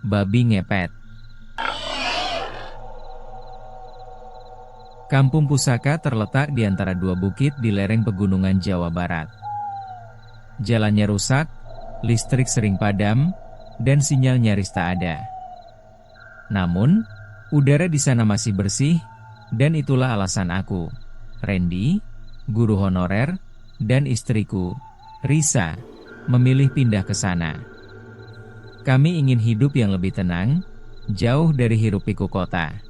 Babi ngepet. Kampung Pusaka terletak di antara dua bukit di lereng pegunungan Jawa Barat. Jalannya rusak, listrik sering padam, dan sinyal nyaris tak ada. Namun, udara di sana masih bersih, dan itulah alasan aku, Randy, guru honorer, dan istriku, Risa, memilih pindah ke sana. Kami ingin hidup yang lebih tenang, jauh dari hiruk-pikuk kota.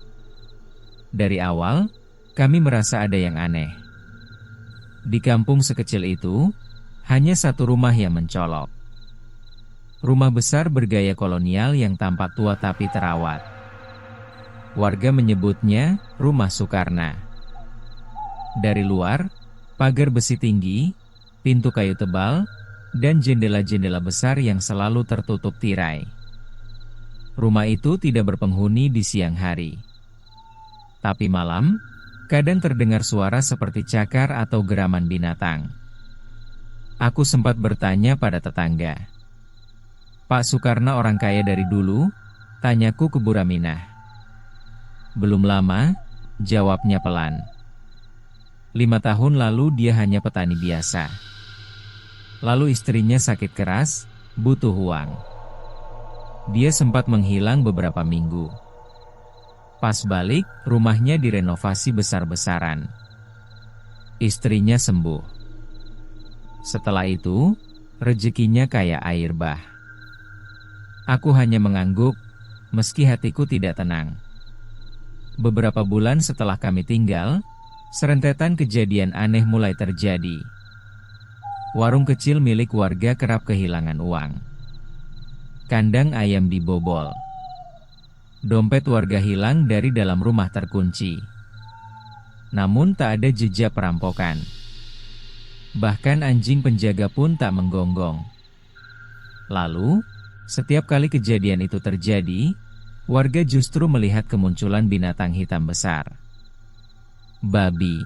Dari awal, kami merasa ada yang aneh. Di kampung sekecil itu, hanya satu rumah yang mencolok. Rumah besar bergaya kolonial yang tampak tua tapi terawat. Warga menyebutnya Rumah Sukarna. Dari luar, pagar besi tinggi, pintu kayu tebal, dan jendela-jendela besar yang selalu tertutup tirai. Rumah itu tidak berpenghuni di siang hari. Tapi malam, kadang terdengar suara seperti cakar atau geraman binatang. Aku sempat bertanya pada tetangga. "Pak Sukarna orang kaya dari dulu?" tanyaku ke Bu Raminah. "Belum lama," jawabnya pelan. 5 tahun lalu dia hanya petani biasa. Lalu istrinya sakit keras, butuh uang. Dia sempat menghilang beberapa minggu. Pas balik, rumahnya direnovasi besar-besaran. Istrinya sembuh. Setelah itu, rezekinya kayak air bah. Aku hanya mengangguk, meski hatiku tidak tenang. Beberapa bulan setelah kami tinggal, serentetan kejadian aneh mulai terjadi. Warung kecil milik warga kerap kehilangan uang. Kandang ayam dibobol. Dompet warga hilang dari dalam rumah terkunci. Namun tak ada jejak perampokan. Bahkan anjing penjaga pun tak menggonggong. Lalu, setiap kali kejadian itu terjadi, warga justru melihat kemunculan binatang hitam besar. Babi.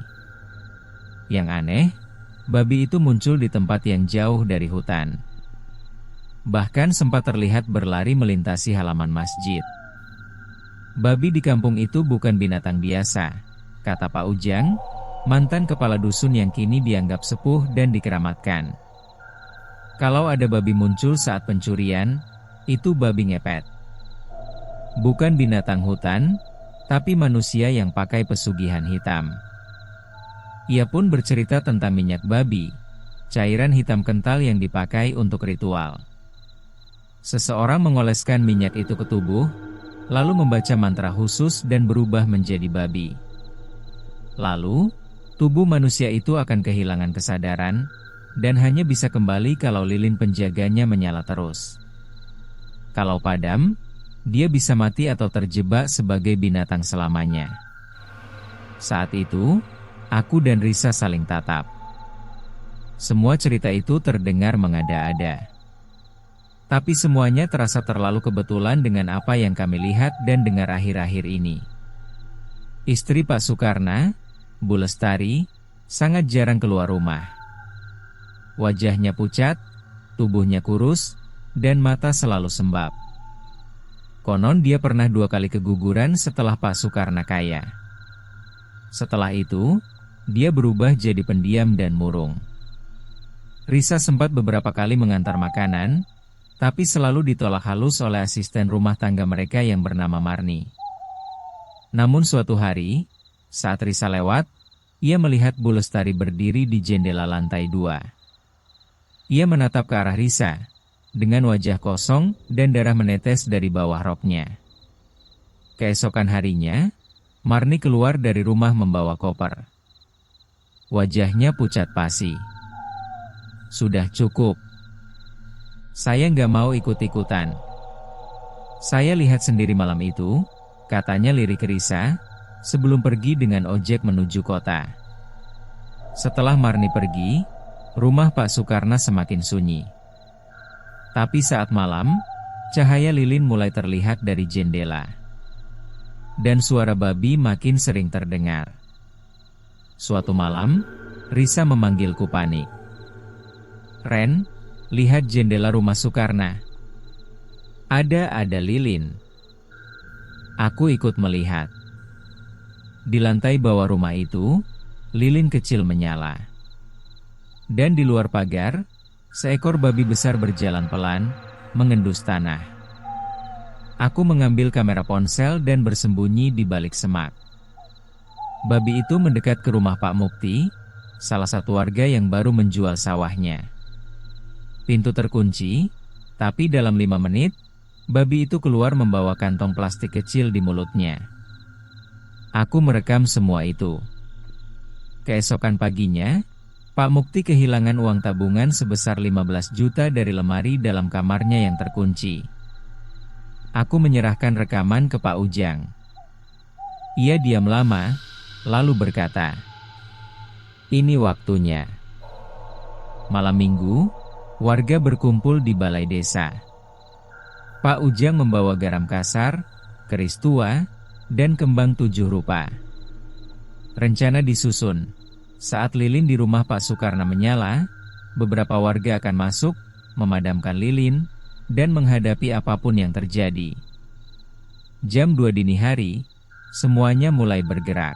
Yang aneh, babi itu muncul di tempat yang jauh dari hutan. Bahkan sempat terlihat berlari melintasi halaman masjid. Babi di kampung itu bukan binatang biasa, kata Pak Ujang, mantan kepala dusun yang kini dianggap sepuh dan dikeramatkan. Kalau ada babi muncul saat pencurian, itu babi ngepet. Bukan binatang hutan, tapi manusia yang pakai pesugihan hitam. Ia pun bercerita tentang minyak babi, cairan hitam kental yang dipakai untuk ritual. Seseorang mengoleskan minyak itu ke tubuh, lalu membaca mantra khusus dan berubah menjadi babi. Lalu, tubuh manusia itu akan kehilangan kesadaran, dan hanya bisa kembali kalau lilin penjaganya menyala terus. Kalau padam, dia bisa mati atau terjebak sebagai binatang selamanya. Saat itu, aku dan Risa saling tatap. Semua cerita itu terdengar mengada-ada. Tapi semuanya terasa terlalu kebetulan dengan apa yang kami lihat dan dengar akhir-akhir ini. Istri Pak Sukarna, Bu Lestari, sangat jarang keluar rumah. Wajahnya pucat, tubuhnya kurus, dan mata selalu sembab. Konon dia pernah 2 kali keguguran setelah Pak Sukarna kaya. Setelah itu, dia berubah jadi pendiam dan murung. Risa sempat beberapa kali mengantar makanan, tapi selalu ditolak halus oleh asisten rumah tangga mereka yang bernama Marni. Namun suatu hari, saat Risa lewat, ia melihat Bu Lestari berdiri di jendela lantai 2. Ia menatap ke arah Risa, dengan wajah kosong dan darah menetes dari bawah roknya. Keesokan harinya, Marni keluar dari rumah membawa koper. Wajahnya pucat pasi. "Sudah cukup. Saya nggak mau ikut-ikutan. Saya lihat sendiri malam itu," katanya lirik Risa, sebelum pergi dengan ojek menuju kota. Setelah Marni pergi, rumah Pak Sukarna semakin sunyi. Tapi saat malam, cahaya lilin mulai terlihat dari jendela. Dan suara babi makin sering terdengar. Suatu malam, Risa memanggilku panik. "Ren, lihat jendela rumah Sukarna." Ada lilin. Aku ikut melihat. Di lantai bawah rumah itu, lilin kecil menyala. Dan di luar pagar, seekor babi besar berjalan pelan, mengendus tanah. Aku mengambil kamera ponsel dan bersembunyi di balik semak. Babi itu mendekat ke rumah Pak Mukti, salah satu warga yang baru menjual sawahnya. Pintu terkunci, tapi dalam 5 menit, babi itu keluar membawa kantong plastik kecil di mulutnya. Aku merekam semua itu. Keesokan paginya, Pak Mukti kehilangan uang tabungan sebesar 15 juta dari lemari dalam kamarnya yang terkunci. Aku menyerahkan rekaman ke Pak Ujang. Ia diam lama, lalu berkata, "Ini waktunya." Malam minggu, warga berkumpul di balai desa. Pak Ujang membawa garam kasar, keris tua, dan kembang 7 rupa. Rencana disusun. Saat lilin di rumah Pak Sukarna menyala, beberapa warga akan masuk, memadamkan lilin, dan menghadapi apapun yang terjadi. Jam 2 dini hari, semuanya mulai bergerak.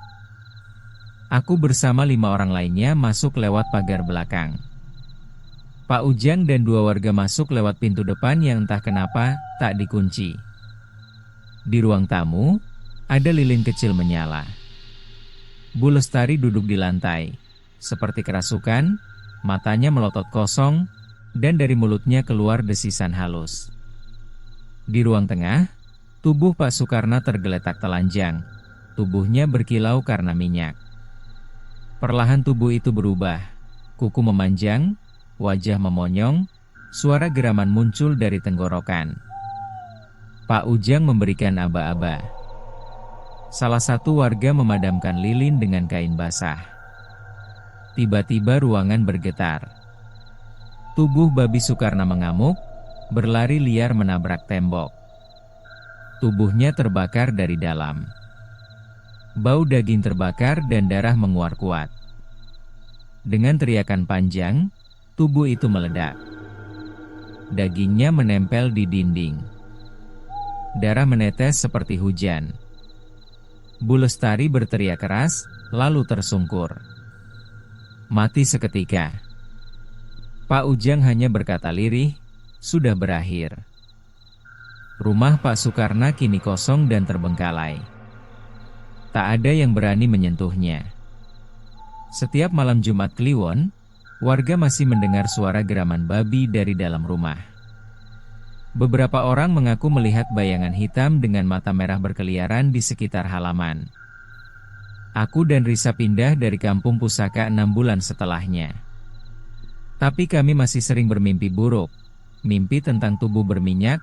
Aku bersama 5 orang lainnya masuk lewat pagar belakang. Pak Ujang dan 2 warga masuk lewat pintu depan yang entah kenapa tak dikunci. Di ruang tamu, ada lilin kecil menyala. Bu Lestari duduk di lantai, seperti kerasukan, matanya melotot kosong, dan dari mulutnya keluar desisan halus. Di ruang tengah, tubuh Pak Sukarna tergeletak telanjang, tubuhnya berkilau karena minyak. Perlahan tubuh itu berubah, kuku memanjang, wajah memonyong, suara geraman muncul dari tenggorokan. Pak Ujang memberikan aba-aba. Salah satu warga memadamkan lilin dengan kain basah. Tiba-tiba ruangan bergetar. Tubuh babi Sukarna mengamuk, berlari liar menabrak tembok. Tubuhnya terbakar dari dalam. Bau daging terbakar dan darah menguar kuat. Dengan teriakan panjang, tubuh itu meledak. Dagingnya menempel di dinding. Darah menetes seperti hujan. Bu Lestari berteriak keras, lalu tersungkur. Mati seketika. Pak Ujang hanya berkata lirih, "Sudah berakhir." Rumah Pak Sukarna kini kosong dan terbengkalai. Tak ada yang berani menyentuhnya. Setiap malam Jumat Kliwon, warga masih mendengar suara geraman babi dari dalam rumah. Beberapa orang mengaku melihat bayangan hitam dengan mata merah berkeliaran di sekitar halaman. Aku dan Risa pindah dari kampung pusaka 6 bulan setelahnya. Tapi kami masih sering bermimpi buruk. Mimpi tentang tubuh berminyak,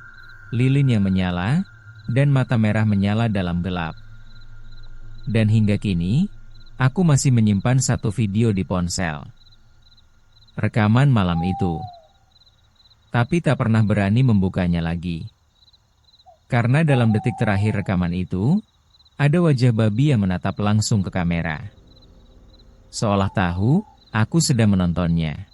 lilin yang menyala, dan mata merah menyala dalam gelap. Dan hingga kini, aku masih menyimpan satu video di ponsel. Rekaman malam itu. Tapi tak pernah berani membukanya lagi. Karena dalam detik terakhir rekaman itu, ada wajah babi yang menatap langsung ke kamera. Seolah tahu, aku sedang menontonnya.